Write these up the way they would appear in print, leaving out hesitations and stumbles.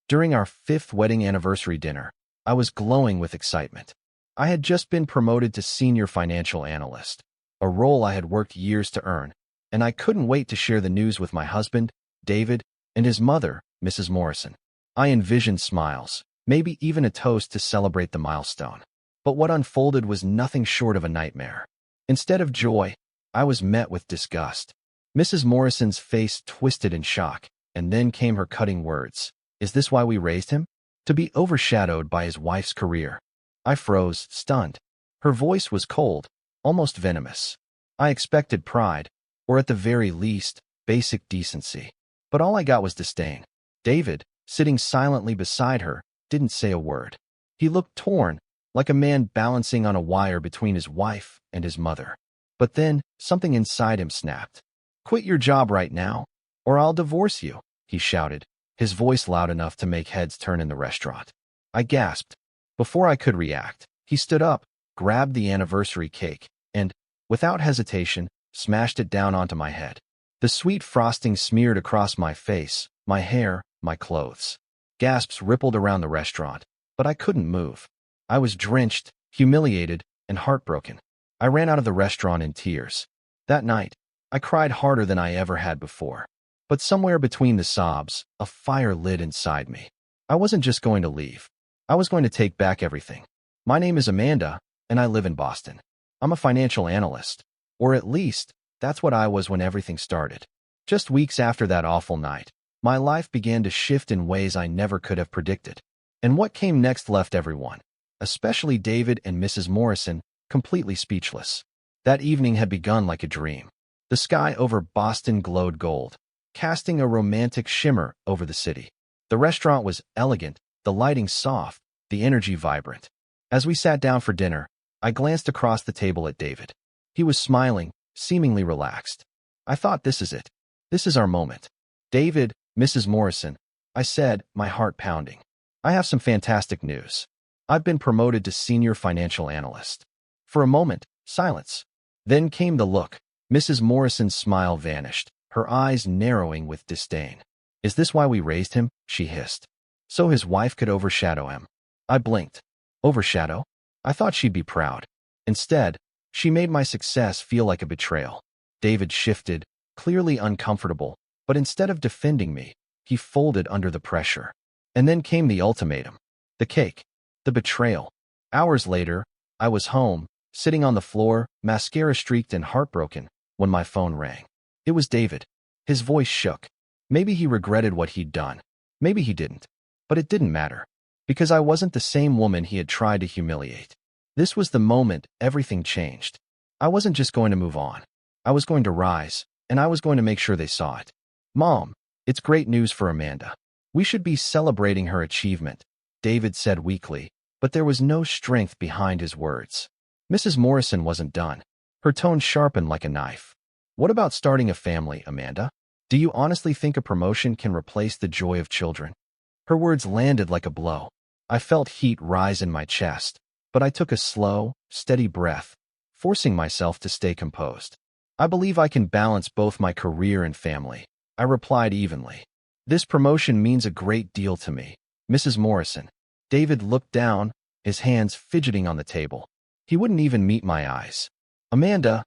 During our 5th wedding anniversary dinner, I was glowing with excitement. I had just been promoted to senior financial analyst, a role I had worked years to earn, and I couldn't wait to share the news with my husband, David, and his mother, Mrs. Morrison. I envisioned smiles, maybe even a toast to celebrate the milestone. But what unfolded was nothing short of a nightmare. Instead of joy, I was met with disgust. Mrs. Morrison's face twisted in shock, and then came her cutting words. "Is this why we raised him? To be overshadowed by his wife's career?" I froze, stunned. Her voice was cold, almost venomous. I expected pride, or at the very least, basic decency. But all I got was disdain. David, sitting silently beside her, didn't say a word. He looked torn, like a man balancing on a wire between his wife and his mother. But then, something inside him snapped. "Quit your job right now, or I'll divorce you," he shouted, his voice loud enough to make heads turn in the restaurant. I gasped. Before I could react, he stood up, grabbed the anniversary cake, and, without hesitation, smashed it down onto my head. The sweet frosting smeared across my face, my hair, my clothes. Gasps rippled around the restaurant, but I couldn't move. I was drenched, humiliated, and heartbroken. I ran out of the restaurant in tears. That night, I cried harder than I ever had before. But somewhere between the sobs, a fire lit inside me. I wasn't just going to leave. I was going to take back everything. My name is Amanda, and I live in Boston. I'm a financial analyst. Or at least, that's what I was when everything started. Just weeks after that awful night, my life began to shift in ways I never could have predicted. And what came next left everyone, especially David and Mrs. Morrison, completely speechless. That evening had begun like a dream. The sky over Boston glowed gold, casting a romantic shimmer over the city. The restaurant was elegant, the lighting soft, the energy vibrant. As we sat down for dinner, I glanced across the table at David. He was smiling, seemingly relaxed. I thought, this is it. This is our moment. "David, Mrs. Morrison," I said, my heart pounding. "I have some fantastic news. I've been promoted to senior financial analyst." For a moment, silence. Then came the look. Mrs. Morrison's smile vanished, her eyes narrowing with disdain. "Is this why we raised him?" she hissed. "So his wife could overshadow him." I blinked. Overshadow? I thought she'd be proud. Instead, she made my success feel like a betrayal. David shifted, clearly uncomfortable, but instead of defending me, he folded under the pressure. And then came the ultimatum. The cake. The betrayal. Hours later, I was home, sitting on the floor, mascara-streaked and heartbroken, when my phone rang. It was David. His voice shook. Maybe he regretted what he'd done. Maybe he didn't. But it didn't matter. Because I wasn't the same woman he had tried to humiliate. This was the moment everything changed. I wasn't just going to move on. I was going to rise, and I was going to make sure they saw it. "Mom, it's great news for Amanda. We should be celebrating her achievement," David said weakly, but there was no strength behind his words. Mrs. Morrison wasn't done. Her tone sharpened like a knife. "What about starting a family, Amanda? Do you honestly think a promotion can replace the joy of children?" Her words landed like a blow. I felt heat rise in my chest, but I took a slow, steady breath, forcing myself to stay composed. "I believe I can balance both my career and family," I replied evenly. "This promotion means a great deal to me, Mrs. Morrison." David looked down, his hands fidgeting on the table. He wouldn't even meet my eyes. "Amanda,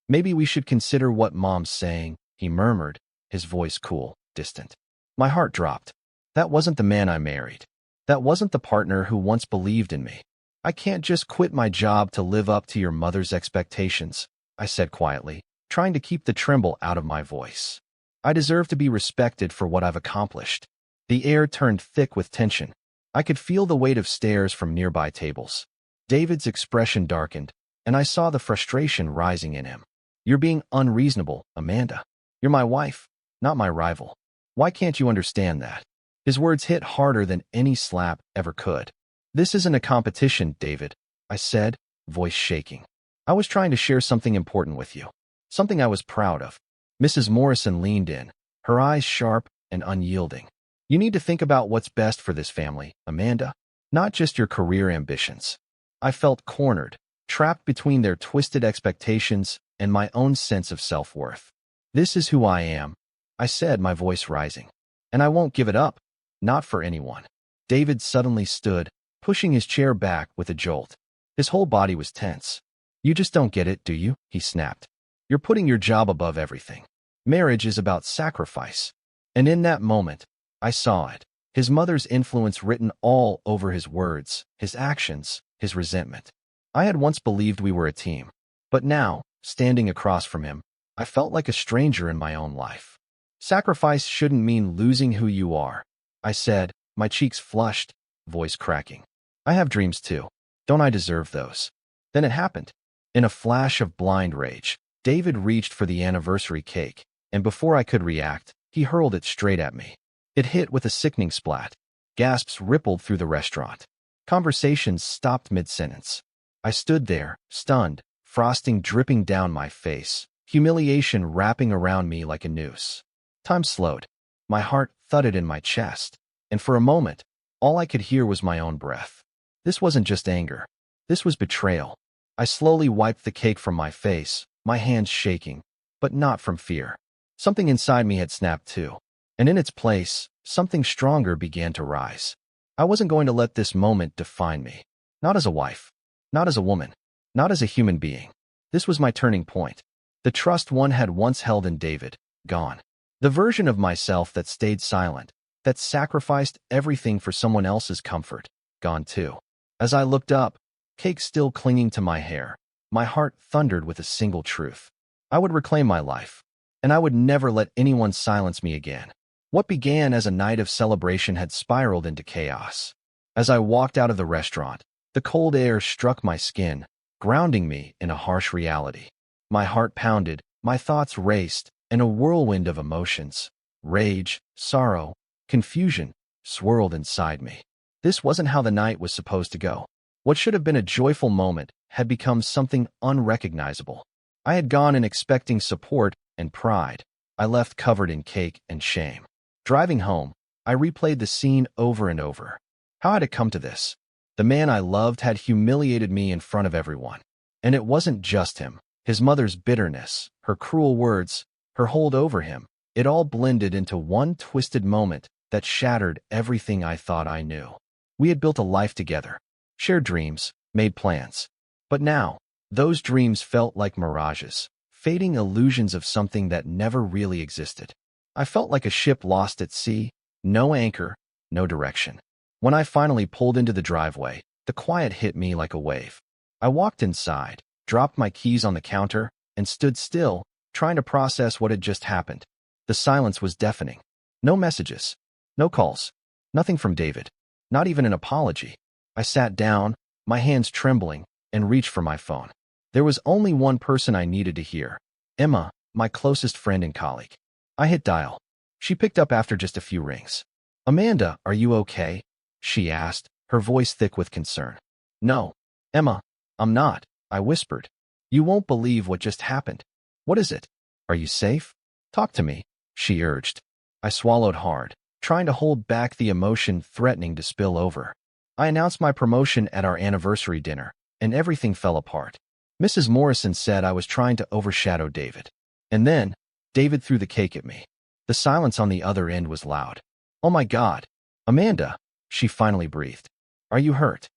maybe we should consider what Mom's saying," he murmured, his voice cool, distant. My heart dropped. That wasn't the man I married. That wasn't the partner who once believed in me. "I can't just quit my job to live up to your mother's expectations," I said quietly, trying to keep the tremble out of my voice. "I deserve to be respected for what I've accomplished." The air turned thick with tension. I could feel the weight of stares from nearby tables. David's expression darkened, and I saw the frustration rising in him. "You're being unreasonable, Amanda. You're my wife, not my rival. Why can't you understand that?" His words hit harder than any slap ever could. "This isn't a competition, David," I said, voice shaking. "I was trying to share something important with you. Something I was proud of." Mrs. Morrison leaned in, her eyes sharp and unyielding. "You need to think about what's best for this family, Amanda, not just your career ambitions." I felt cornered, trapped between their twisted expectations and my own sense of self-worth. "This is who I am," I said, my voice rising. "And I won't give it up." Not for anyone. David suddenly stood, pushing his chair back with a jolt. His whole body was tense. You just don't get it, do you? He snapped. You're putting your job above everything. Marriage is about sacrifice. And in that moment, I saw it. His mother's influence written all over his words, his actions, his resentment. I had once believed we were a team. But now, standing across from him, I felt like a stranger in my own life. Sacrifice shouldn't mean losing who you are, I said, my cheeks flushed, voice cracking. I have dreams too. Don't I deserve those? Then it happened. In a flash of blind rage, David reached for the anniversary cake, and before I could react, he hurled it straight at me. It hit with a sickening splat. Gasps rippled through the restaurant. Conversations stopped mid-sentence. I stood there, stunned, frosting dripping down my face, humiliation wrapping around me like a noose. Time slowed. My heart thudded in my chest, and for a moment, all I could hear was my own breath. This wasn't just anger. This was betrayal. I slowly wiped the cake from my face, my hands shaking, but not from fear. Something inside me had snapped too, and in its place, something stronger began to rise. I wasn't going to let this moment define me. Not as a wife, not as a woman, not as a human being. This was my turning point. The trust one had once held in David, gone. The version of myself that stayed silent, that sacrificed everything for someone else's comfort, gone too. As I looked up, cake still clinging to my hair, my heart thundered with a single truth. I would reclaim my life, and I would never let anyone silence me again. What began as a night of celebration had spiraled into chaos. As I walked out of the restaurant, the cold air struck my skin, grounding me in a harsh reality. My heart pounded, my thoughts raced, and a whirlwind of emotions, rage, sorrow, confusion, swirled inside me. This wasn't how the night was supposed to go. What should have been a joyful moment had become something unrecognizable. I had gone in expecting support and pride. I left covered in cake and shame. Driving home, I replayed the scene over and over. How had it come to this? The man I loved had humiliated me in front of everyone. And it wasn't just him. His mother's bitterness, her cruel words, her hold over him, it all blended into one twisted moment that shattered everything I thought I knew. We had built a life together, shared dreams, made plans. But now, those dreams felt like mirages, fading illusions of something that never really existed. I felt like a ship lost at sea, no anchor, no direction. When I finally pulled into the driveway, the quiet hit me like a wave. I walked inside, dropped my keys on the counter, and stood still, trying to process what had just happened. The silence was deafening. No messages, no calls, nothing from David, not even an apology. I sat down, my hands trembling, and reached for my phone. There was only one person I needed to hear, Emma, my closest friend and colleague. I hit dial. She picked up after just a few rings. Amanda, are you okay? She asked, her voice thick with concern. No, Emma, I'm not, I whispered. You won't believe what just happened. What is it? Are you safe? Talk to me, she urged. I swallowed hard, trying to hold back the emotion threatening to spill over. I announced my promotion at our anniversary dinner, and everything fell apart. Mrs. Morrison said I was trying to overshadow David. And then, David threw the cake at me. The silence on the other end was loud. Oh my God. Amanda, she finally breathed. Are you hurt?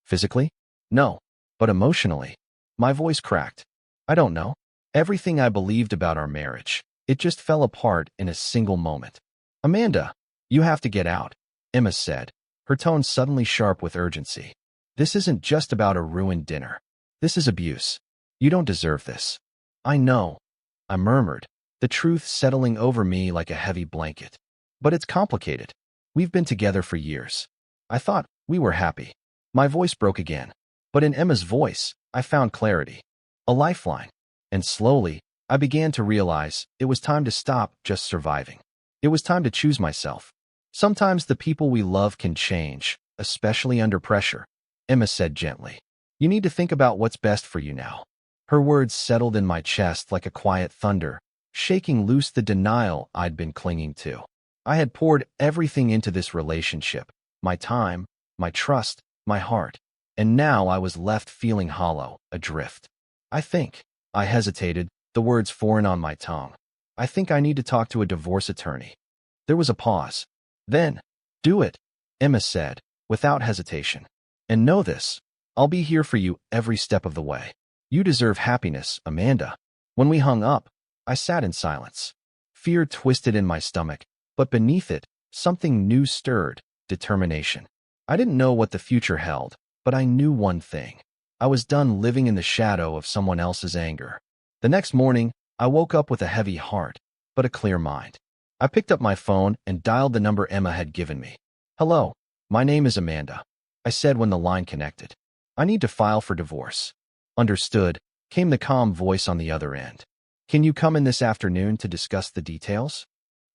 Physically? No, but emotionally. My voice cracked. I don't know. Everything I believed about our marriage, it just fell apart in a single moment. Amanda, you have to get out, Emma said, her tone suddenly sharp with urgency. This isn't just about a ruined dinner. This is abuse. You don't deserve this. I know, I murmured, the truth settling over me like a heavy blanket. But it's complicated. We've been together for years. I thought we were happy. My voice broke again. But in Emma's voice, I found clarity. A lifeline. And slowly, I began to realize it was time to stop just surviving. It was time to choose myself. Sometimes the people we love can change, especially under pressure, Emma said gently. You need to think about what's best for you now. Her words settled in my chest like a quiet thunder, shaking loose the denial I'd been clinging to. I had poured everything into this relationship, my time, my trust, my heart, and now I was left feeling hollow, adrift. I hesitated, the words foreign on my tongue. I think I need to talk to a divorce attorney. There was a pause. Then, Do it, Emma said, without hesitation. And know this, I'll be here for you every step of the way. You deserve happiness, Amanda. When we hung up, I sat in silence. Fear twisted in my stomach, but beneath it, something new stirred, determination. I didn't know what the future held, but I knew one thing. I was done living in the shadow of someone else's anger. The next morning, I woke up with a heavy heart, but a clear mind. I picked up my phone and dialed the number Emma had given me. Hello, my name is Amanda, I said when the line connected. I need to file for divorce. Understood, came the calm voice on the other end. Can you come in this afternoon to discuss the details?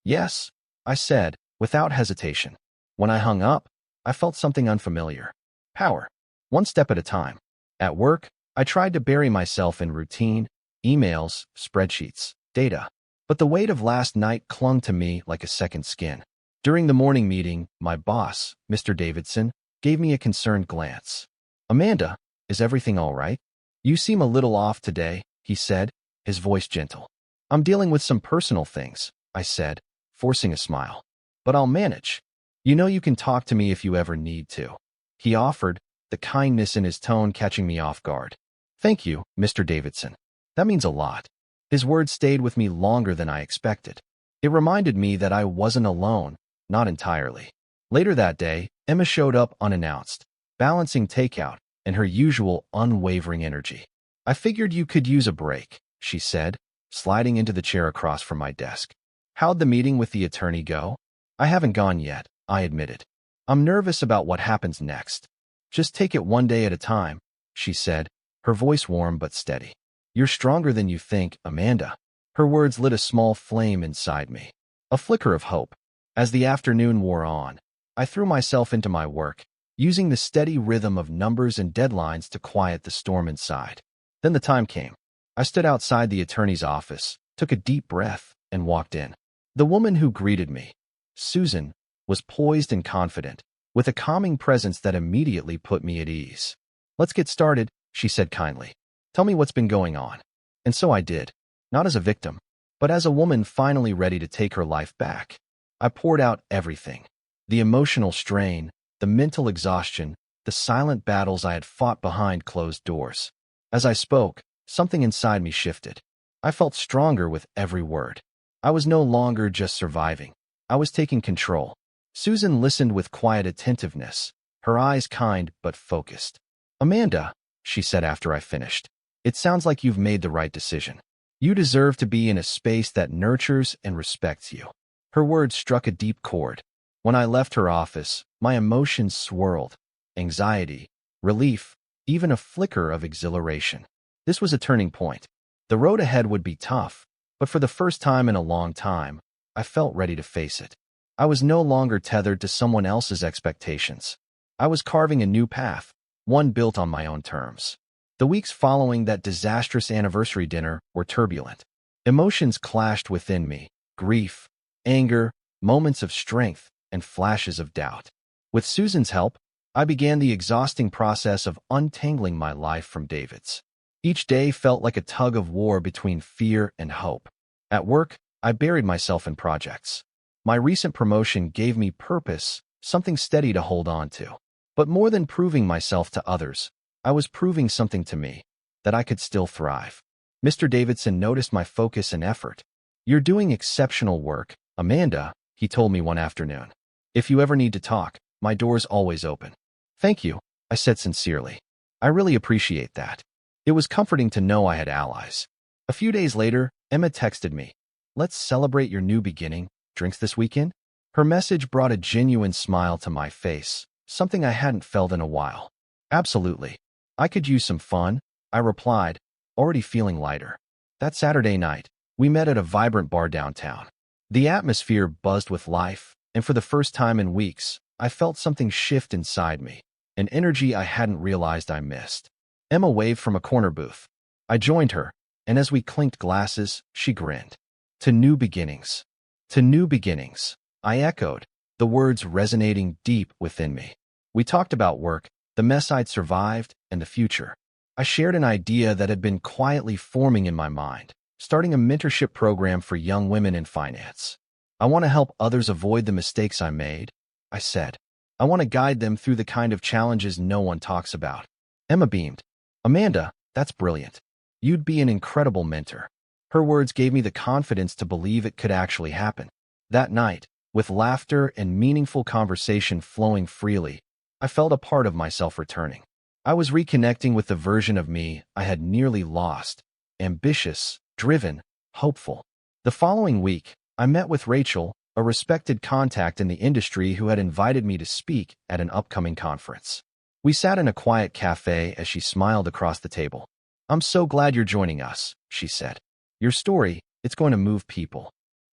Yes, I said, without hesitation. When I hung up, I felt something unfamiliar. Power. One step at a time. At work, I tried to bury myself in routine, emails, spreadsheets, data. But the weight of last night clung to me like a second skin. During the morning meeting, my boss, Mr. Davidson, gave me a concerned glance. Amanda, is everything all right? You seem a little off today, he said, his voice gentle. I'm dealing with some personal things, I said, forcing a smile. But I'll manage. You know you can talk to me if you ever need to. He offered, the kindness in his tone catching me off guard. Thank you, Mr. Davidson. That means a lot. His words stayed with me longer than I expected. It reminded me that I wasn't alone, not entirely. Later that day, Emma showed up unannounced, balancing takeout and her usual unwavering energy. I figured you could use a break, she said, sliding into the chair across from my desk. How'd the meeting with the attorney go? I haven't gone yet, I admitted. I'm nervous about what happens next. Just take it one day at a time, she said, her voice warm but steady. You're stronger than you think, Amanda. Her words lit a small flame inside me. A flicker of hope. As the afternoon wore on, I threw myself into my work, using the steady rhythm of numbers and deadlines to quiet the storm inside. Then the time came. I stood outside the attorney's office, took a deep breath, and walked in. The woman who greeted me, Susan, was poised and confident, with a calming presence that immediately put me at ease. Let's get started, she said kindly. Tell me what's been going on. And so I did, not as a victim, but as a woman finally ready to take her life back. I poured out everything. The emotional strain, the mental exhaustion, the silent battles I had fought behind closed doors. As I spoke, something inside me shifted. I felt stronger with every word. I was no longer just surviving. I was taking control. Susan listened with quiet attentiveness, her eyes kind but focused. Amanda, she said after I finished, it sounds like you've made the right decision. You deserve to be in a space that nurtures and respects you. Her words struck a deep chord. When I left her office, my emotions swirled. Anxiety, relief, even a flicker of exhilaration. This was a turning point. The road ahead would be tough, but for the first time in a long time, I felt ready to face it. I was no longer tethered to someone else's expectations. I was carving a new path, one built on my own terms. The weeks following that disastrous anniversary dinner were turbulent. Emotions clashed within me, grief, anger, moments of strength, and flashes of doubt. With Susan's help, I began the exhausting process of untangling my life from David's. Each day felt like a tug of war between fear and hope. At work, I buried myself in projects. My recent promotion gave me purpose, something steady to hold on to. But more than proving myself to others, I was proving something to me, that I could still thrive. Mr. Davidson noticed my focus and effort. You're doing exceptional work, Amanda, he told me one afternoon. If you ever need to talk, my door's always open. Thank you, I said sincerely. I really appreciate that. It was comforting to know I had allies. A few days later, Emma texted me. Let's celebrate your new beginning. Drinks this weekend? Her message brought a genuine smile to my face, something I hadn't felt in a while. Absolutely. I could use some fun, I replied, already feeling lighter. That Saturday night, we met at a vibrant bar downtown. The atmosphere buzzed with life, and for the first time in weeks, I felt something shift inside me, an energy I hadn't realized I missed. Emma waved from a corner booth. I joined her, and as we clinked glasses, she grinned. To new beginnings. To new beginnings, I echoed, the words resonating deep within me. We talked about work, the mess I'd survived, and the future. I shared an idea that had been quietly forming in my mind, starting a mentorship program for young women in finance. I want to help others avoid the mistakes I made, I said. I want to guide them through the kind of challenges no one talks about. Emma beamed. Amanda, that's brilliant. You'd be an incredible mentor. Her words gave me the confidence to believe it could actually happen. That night, with laughter and meaningful conversation flowing freely, I felt a part of myself returning. I was reconnecting with the version of me I had nearly lost, ambitious, driven, hopeful. The following week, I met with Rachel, a respected contact in the industry who had invited me to speak at an upcoming conference. We sat in a quiet cafe as she smiled across the table. I'm so glad you're joining us, she said. Your story, it's going to move people.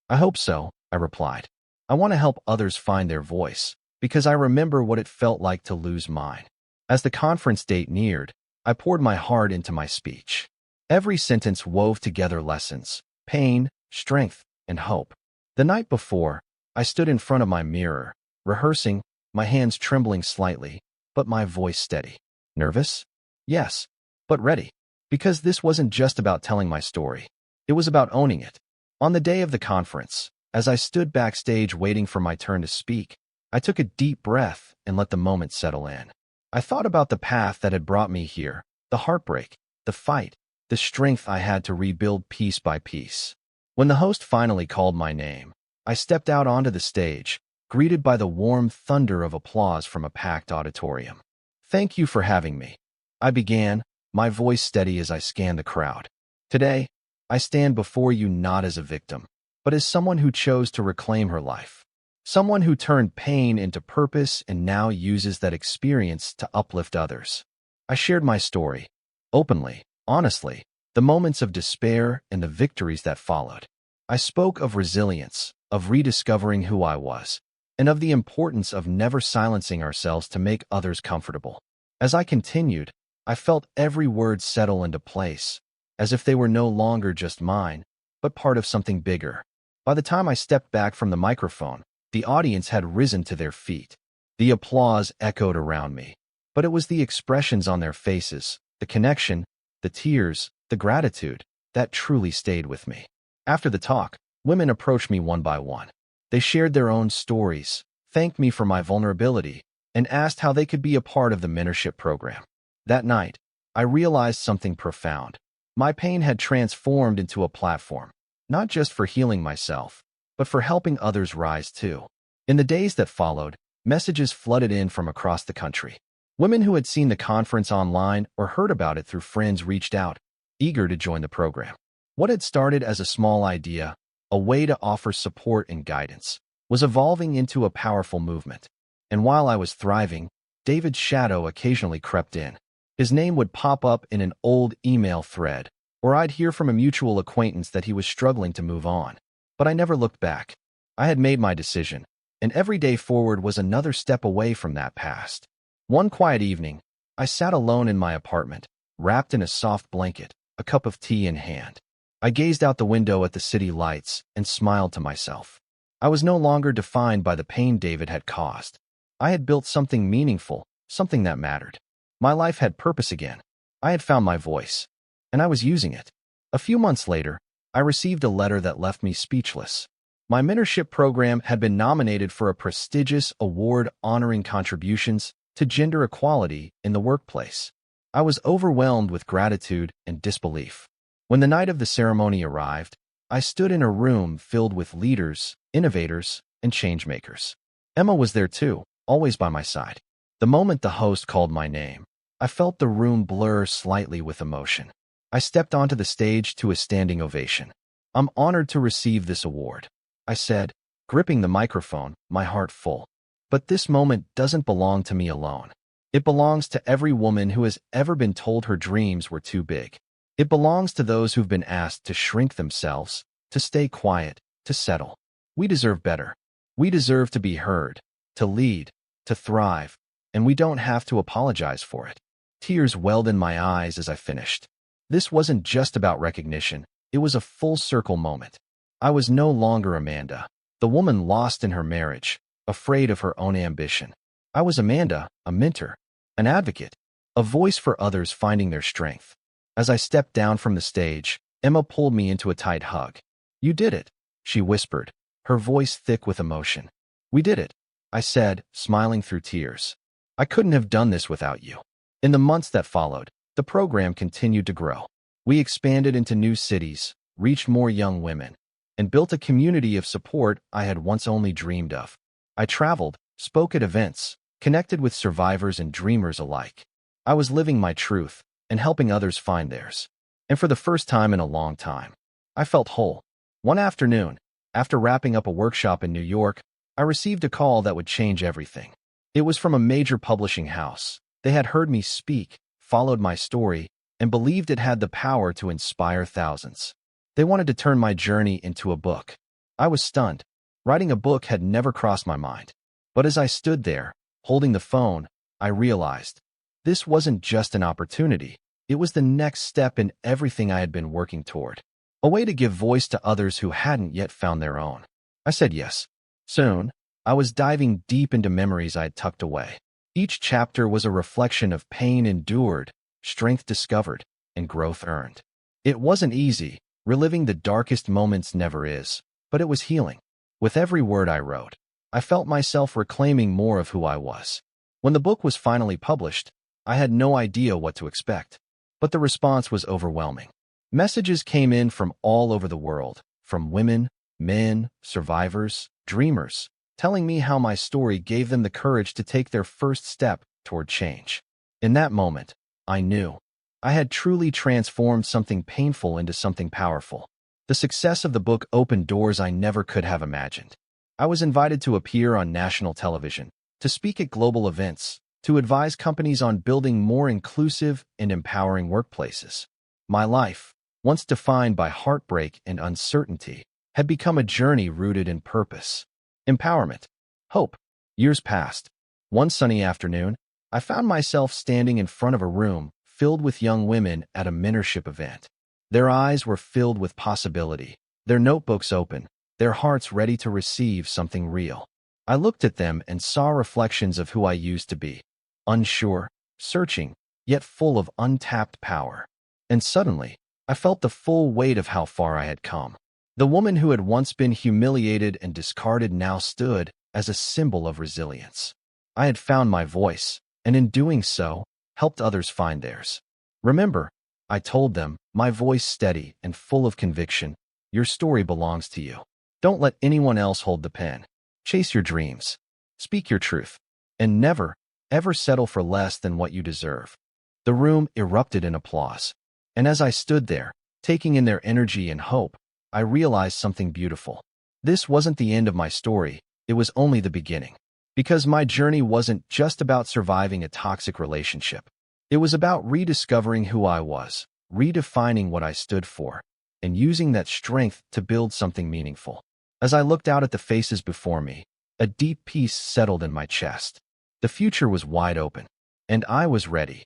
I hope so, I replied. I want to help others find their voice, because I remember what it felt like to lose mine. As the conference date neared, I poured my heart into my speech. Every sentence wove together lessons, pain, strength, and hope. The night before, I stood in front of my mirror, rehearsing, my hands trembling slightly, but my voice steady. Nervous? Yes, but ready. Because this wasn't just about telling my story. It was about owning it. On the day of the conference, as I stood backstage waiting for my turn to speak, I took a deep breath and let the moment settle in. I thought about the path that had brought me here, the heartbreak, the fight, the strength I had to rebuild piece by piece. When the host finally called my name, I stepped out onto the stage, greeted by the warm thunder of applause from a packed auditorium. Thank you for having me. I began, my voice steady as I scanned the crowd. Today, I stand before you not as a victim, but as someone who chose to reclaim her life. Someone who turned pain into purpose and now uses that experience to uplift others. I shared my story, openly, honestly, the moments of despair and the victories that followed. I spoke of resilience, of rediscovering who I was, and of the importance of never silencing ourselves to make others comfortable. As I continued, I felt every word settle into place, as if they were no longer just mine, but part of something bigger. By the time I stepped back from the microphone, the audience had risen to their feet. The applause echoed around me, but it was the expressions on their faces, the connection, the tears, the gratitude, that truly stayed with me. After the talk, women approached me one by one. They shared their own stories, thanked me for my vulnerability, and asked how they could be a part of the mentorship program. That night, I realized something profound. My pain had transformed into a platform, not just for healing myself, but for helping others rise too. In the days that followed, messages flooded in from across the country. Women who had seen the conference online or heard about it through friends reached out, eager to join the program. What had started as a small idea, a way to offer support and guidance, was evolving into a powerful movement. And while I was thriving, David's shadow occasionally crept in. His name would pop up in an old email thread, or I'd hear from a mutual acquaintance that he was struggling to move on. But I never looked back. I had made my decision, and every day forward was another step away from that past. One quiet evening, I sat alone in my apartment, wrapped in a soft blanket, a cup of tea in hand. I gazed out the window at the city lights and smiled to myself. I was no longer defined by the pain David had caused. I had built something meaningful, something that mattered. My life had purpose again. I had found my voice, and I was using it. A few months later, I received a letter that left me speechless. My mentorship program had been nominated for a prestigious award honoring contributions to gender equality in the workplace. I was overwhelmed with gratitude and disbelief. When the night of the ceremony arrived, I stood in a room filled with leaders, innovators, and changemakers. Emma was there too, always by my side. The moment the host called my name, I felt the room blur slightly with emotion. I stepped onto the stage to a standing ovation. I'm honored to receive this award, I said, gripping the microphone, my heart full. But this moment doesn't belong to me alone. It belongs to every woman who has ever been told her dreams were too big. It belongs to those who've been asked to shrink themselves, to stay quiet, to settle. We deserve better. We deserve to be heard, to lead, to thrive, and we don't have to apologize for it. Tears welled in my eyes as I finished. This wasn't just about recognition. It was a full circle moment. I was no longer Amanda, the woman lost in her marriage, afraid of her own ambition. I was Amanda, a mentor, an advocate, a voice for others finding their strength. As I stepped down from the stage, Emma pulled me into a tight hug. You did it, she whispered, her voice thick with emotion. We did it. I said, smiling through tears. I couldn't have done this without you. In the months that followed, the program continued to grow. We expanded into new cities, reached more young women, and built a community of support I had once only dreamed of. I traveled, spoke at events, connected with survivors and dreamers alike. I was living my truth and helping others find theirs. And for the first time in a long time, I felt whole. One afternoon, after wrapping up a workshop in New York, I received a call that would change everything. It was from a major publishing house. They had heard me speak, followed my story, and believed it had the power to inspire thousands. They wanted to turn my journey into a book. I was stunned. Writing a book had never crossed my mind. But as I stood there, holding the phone, I realized this wasn't just an opportunity. It was the next step in everything I had been working toward. A way to give voice to others who hadn't yet found their own. I said yes. Soon, I was diving deep into memories I had tucked away. Each chapter was a reflection of pain endured, strength discovered, and growth earned. It wasn't easy. Reliving the darkest moments never is, but it was healing. With every word I wrote, I felt myself reclaiming more of who I was. When the book was finally published, I had no idea what to expect, but the response was overwhelming. Messages came in from all over the world, from women, men, survivors, dreamers, telling me how my story gave them the courage to take their first step toward change. In that moment, I knew I had truly transformed something painful into something powerful. The success of the book opened doors I never could have imagined. I was invited to appear on national television, to speak at global events, to advise companies on building more inclusive and empowering workplaces. My life, once defined by heartbreak and uncertainty, had become a journey rooted in purpose, empowerment, hope. Years passed. One sunny afternoon, I found myself standing in front of a room filled with young women at a mentorship event. Their eyes were filled with possibility, their notebooks open, their hearts ready to receive something real. I looked at them and saw reflections of who I used to be, unsure, searching, yet full of untapped power. And suddenly, I felt the full weight of how far I had come. The woman who had once been humiliated and discarded now stood as a symbol of resilience. I had found my voice, and in doing so, helped others find theirs. Remember, I told them, my voice steady and full of conviction, your story belongs to you. Don't let anyone else hold the pen. Chase your dreams. Speak your truth. And never, ever settle for less than what you deserve. The room erupted in applause. And as I stood there, taking in their energy and hope, I realized something beautiful. This wasn't the end of my story, it was only the beginning. Because my journey wasn't just about surviving a toxic relationship. It was about rediscovering who I was, redefining what I stood for, and using that strength to build something meaningful. As I looked out at the faces before me, a deep peace settled in my chest. The future was wide open, and I was ready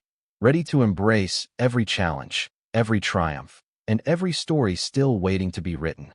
to embrace every challenge, every triumph, and every story still waiting to be written.